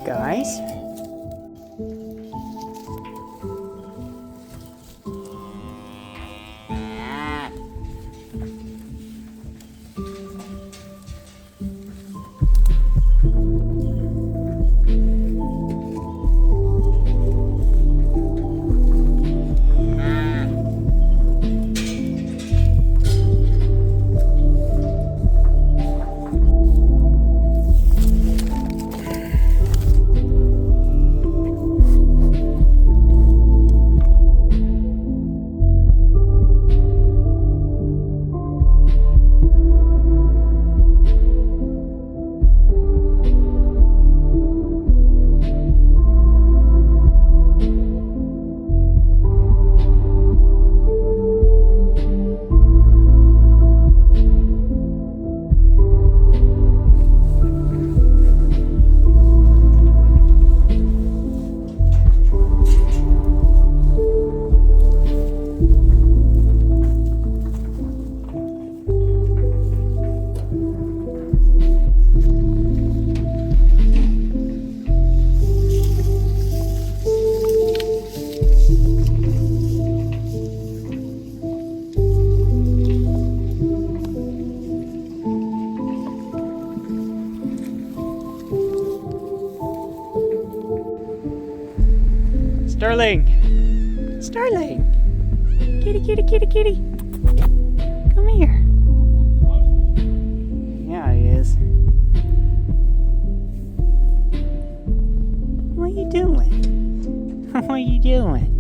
guys. Sterling! Sterling! Kitty, kitty, kitty, kitty! Come here. Yeah, he is. What are you doing? What are you doing?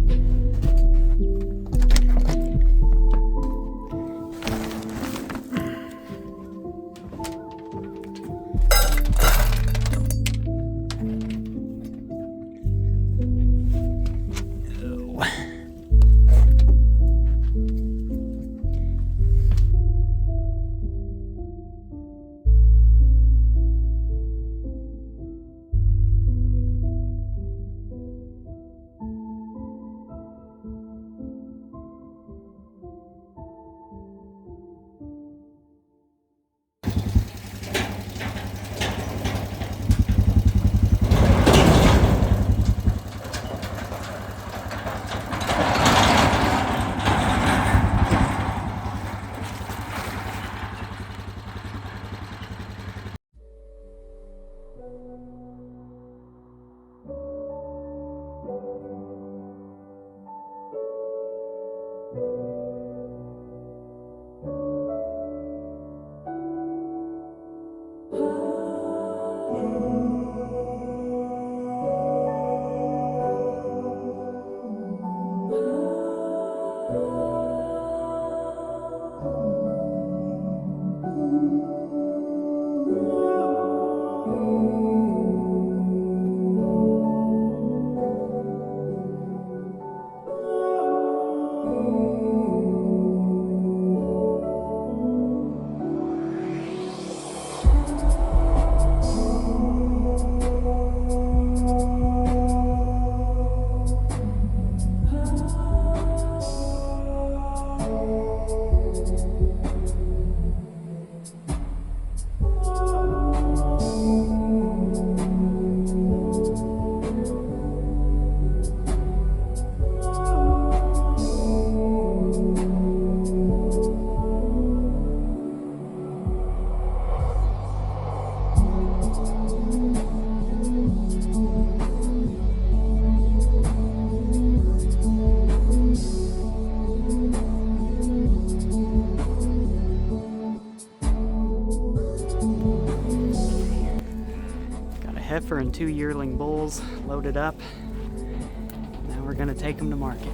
Heifer and 2 yearling bulls loaded up. Now we're gonna take them to market.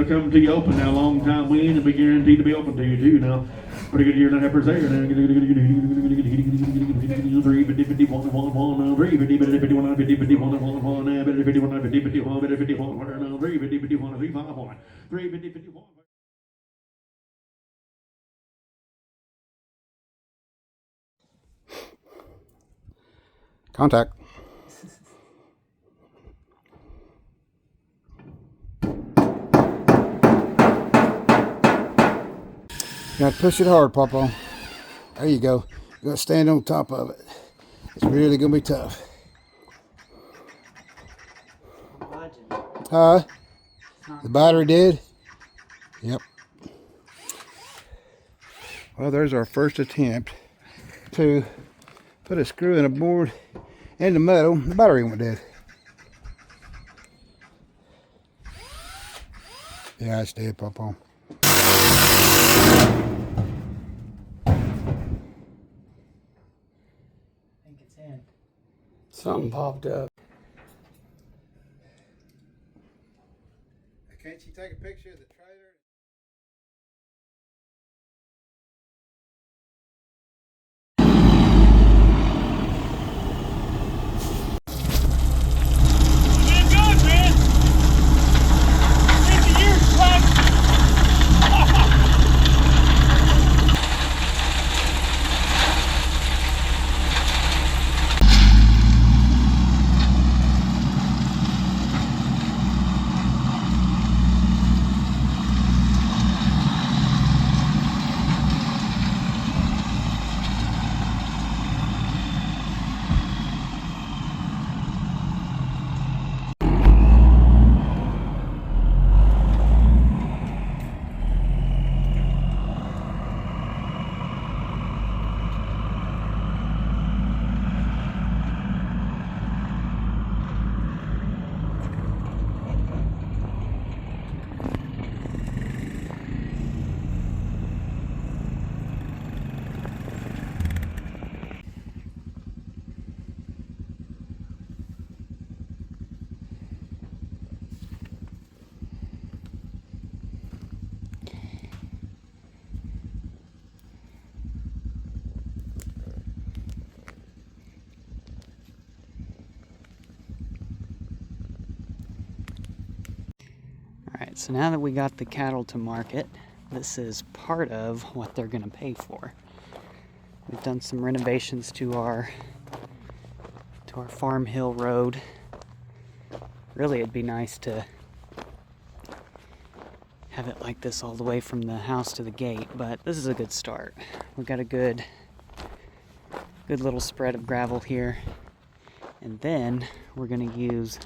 they'll come to you open now. Long time win and be guaranteed to be open to you too now. Pretty good year and a half per there now. 350 50 1 1 1 350 50 51 50 51 1 1 51 50 51 51 350 51 3 5 1 350 51. Contact. You got to push it hard, Papa. There you go. You got to stand on top of it. It's really going to be tough. Huh? The battery did? Yep. Well, there's our first attempt to put a screw in a board in the metal. The battery went dead. Yeah, it's dead, Papa. Something popped up. Can't you take a picture of the trailer? Alright, so now that we got the cattle to market, this is part of what they're going to pay for. We've done some renovations to our Farm Hill Road. Really, it'd be nice to have it like this all the way from the house to the gate, but this is a good start. We've got a good little spread of gravel here, and then we're going to use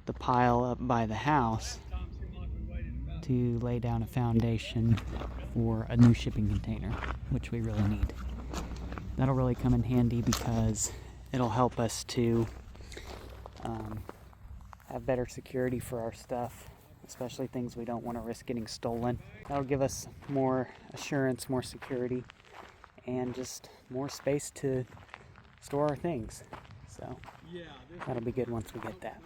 the pile up by the house to lay down a foundation for a new shipping container, which we really need. That'll really come in handy because it'll help us to have better security for our stuff, especially things we don't want to risk getting stolen. That'll give us more assurance, more security, and just more space to store our things. So that'll be good once we get that.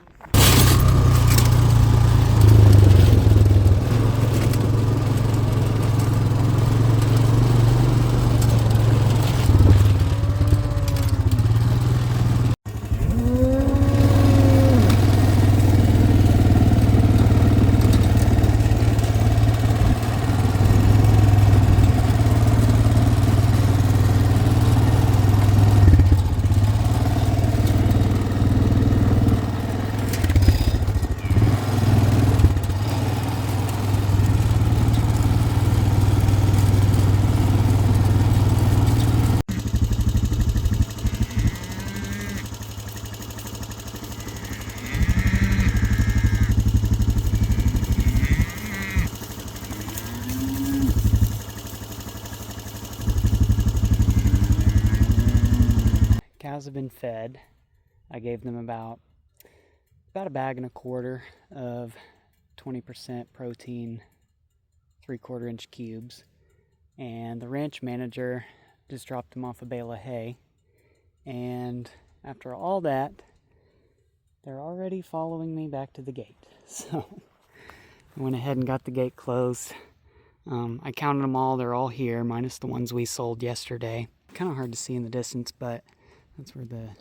Cows have been fed. I gave them about a bag and a quarter of 20% protein 3/4 inch cubes, and the ranch manager just dropped them off a bale of hay, and after all that they're already following me back to the gate. So I went ahead and got the gate closed. I counted them all. They're all here, minus the ones we sold yesterday. Kind of hard to see in the distance, but that's where the...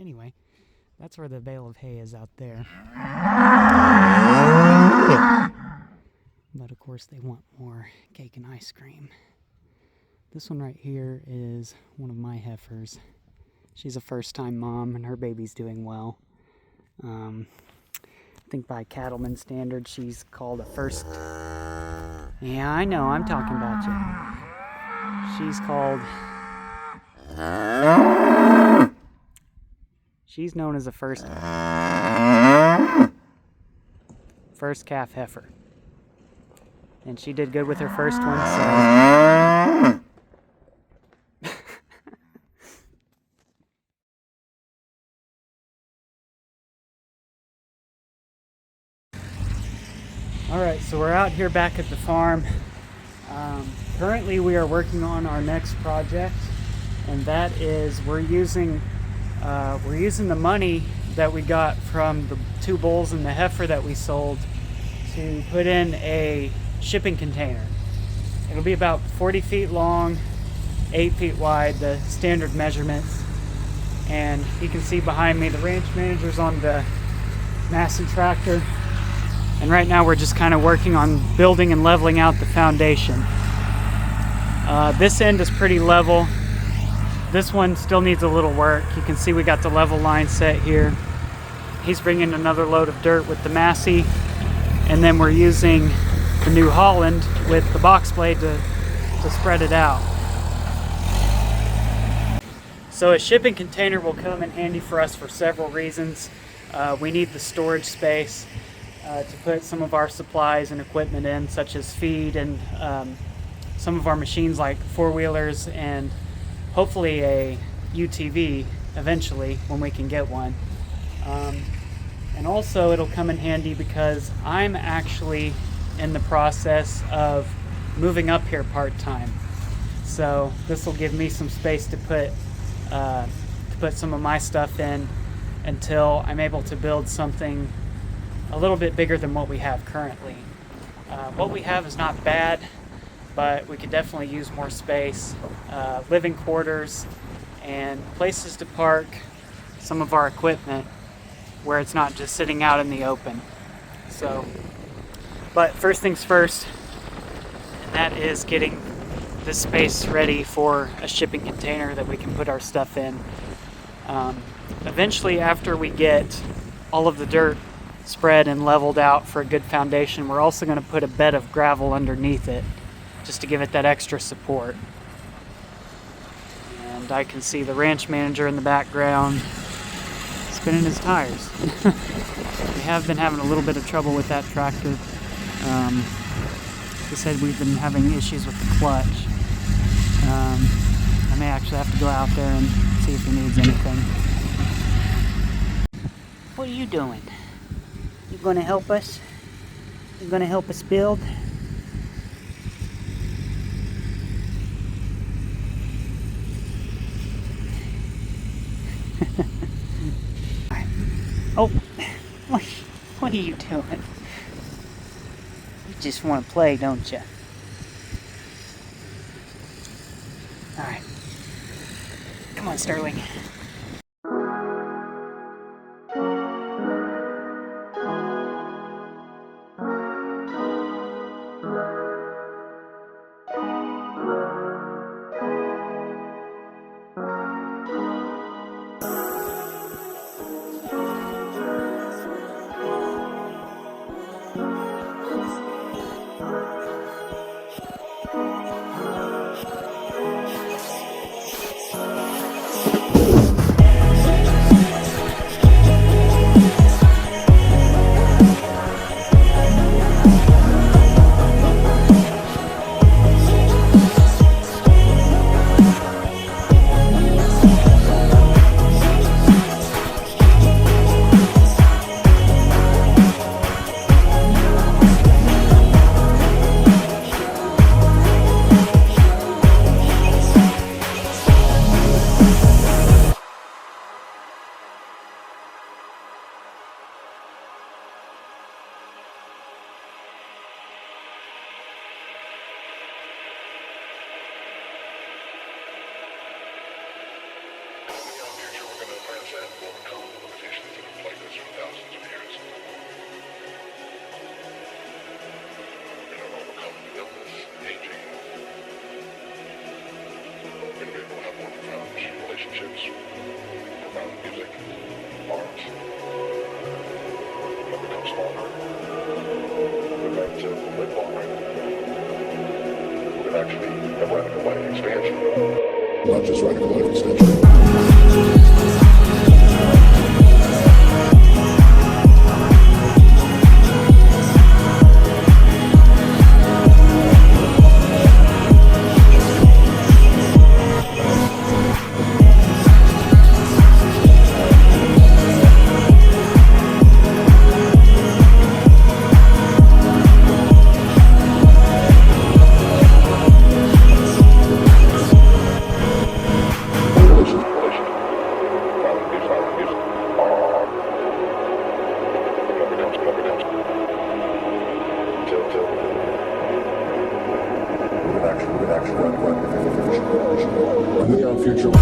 Anyway, that's where the bale of hay is out there. But of course they want more cake and ice cream. This one right here is one of my heifers. She's a first-time mom and her baby's doing well. I think by cattleman standards she's called a first... Yeah, I know, I'm talking about you. She's known as a first calf heifer. And she did good with her first one, so... Alright, so we're out here back at the farm. Currently we are working on our next project, and that is we're using the money that we got from the 2 bulls and the heifer that we sold to put in a shipping container. It'll be about 40 feet long, 8 feet wide, the standard measurements. And you can see behind me the ranch manager's on the Massey tractor. And right now we're just kind of working on building and leveling out the foundation. This end is pretty level. This one still needs a little work. You can see we got the level line set here. He's bringing another load of dirt with the Massey, and then we're using the New Holland with the box blade to spread it out. So a shipping container will come in handy for us for several reasons. We need the storage space to put some of our supplies and equipment in, such as feed and some of our machines like 4-wheelers and hopefully a UTV eventually when we can get one. And also it'll come in handy because I'm actually in the process of moving up here part-time. So this will give me some space to put some of my stuff in until I'm able to build something a little bit bigger than what we have currently. What we have is not bad, but we could definitely use more space, living quarters, and places to park some of our equipment where it's not just sitting out in the open. So, but first things first, and that is getting this space ready for a shipping container that we can put our stuff in. Eventually, after we get all of the dirt spread and leveled out for a good foundation, we're also going to put a bed of gravel underneath it just to give it that extra support. And I can see the ranch manager in the background spinning his tires. We have been having a little bit of trouble with that tractor. He said we've been having issues with the clutch. I may actually have to go out there and see if he needs anything. What are you doing? You gonna help us? You gonna help us build? Oh, what are you doing? You just want to play, don't you? Alright. Come on, Sterling. smaller. We're going to live longer. We're going to actually have radical life expansion. Not just radical life extension. Neon future.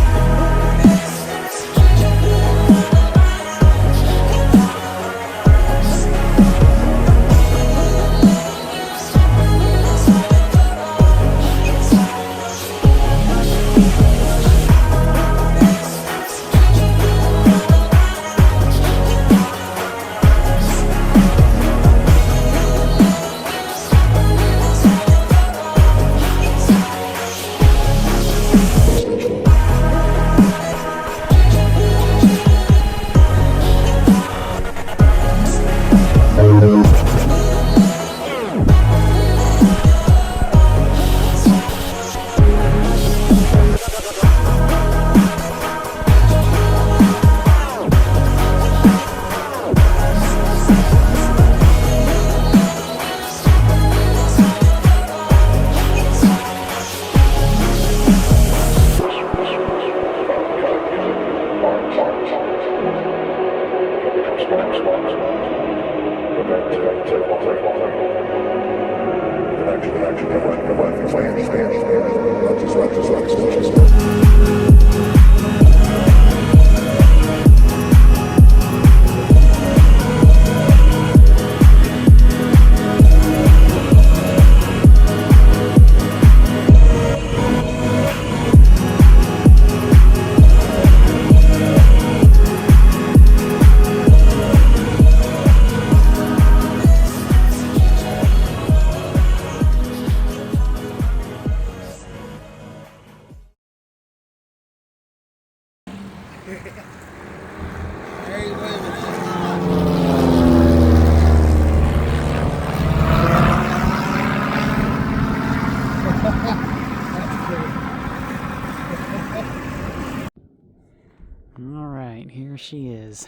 Alright, here she is.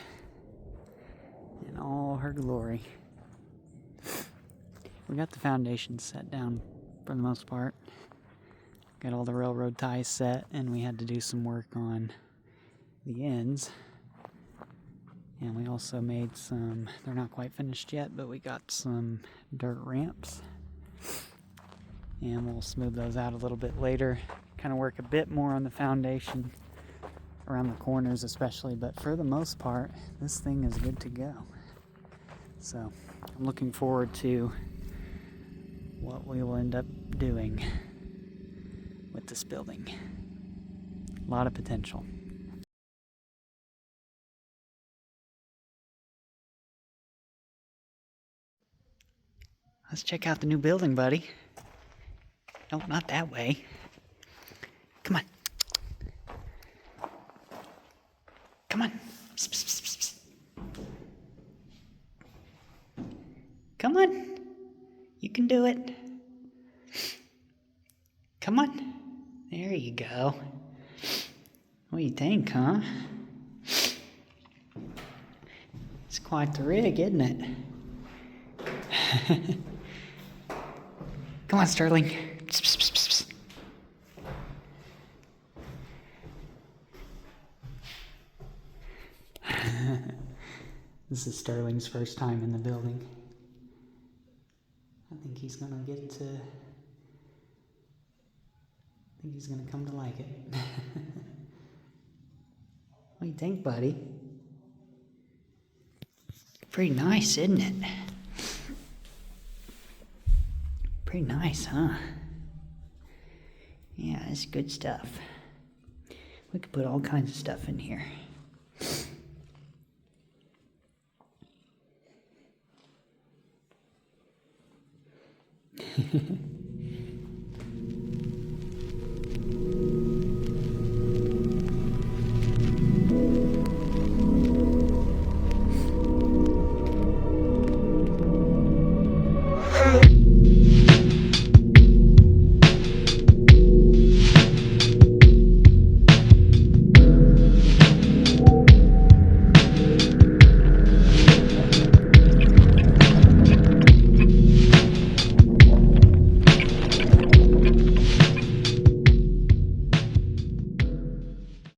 In all her glory. We got the foundation set down for the most part. Got all the railroad ties set, and we had to do some work on the ends. And we also made some, they're not quite finished yet, but we got some dirt ramps. And we'll smooth those out a little bit later. Kind of work a bit more on the foundation, around the corners especially, but for the most part, this thing is good to go. So I'm looking forward to what we will end up doing with this building. A lot of potential. Let's check out the new building, buddy. No, not that way. Come on. Come on. Psst, psst, psst, psst, psst. Come on. You can do it. Come on. There you go. What do you think, huh? It's quite the rig, isn't it? Come on, Sterling. Psst, psst, psst, psst. This is Sterling's first time in the building. I think he's gonna come to like it. What do you think, buddy? Pretty nice, isn't it? Pretty nice, huh? Yeah, it's good stuff. We could put all kinds of stuff in here.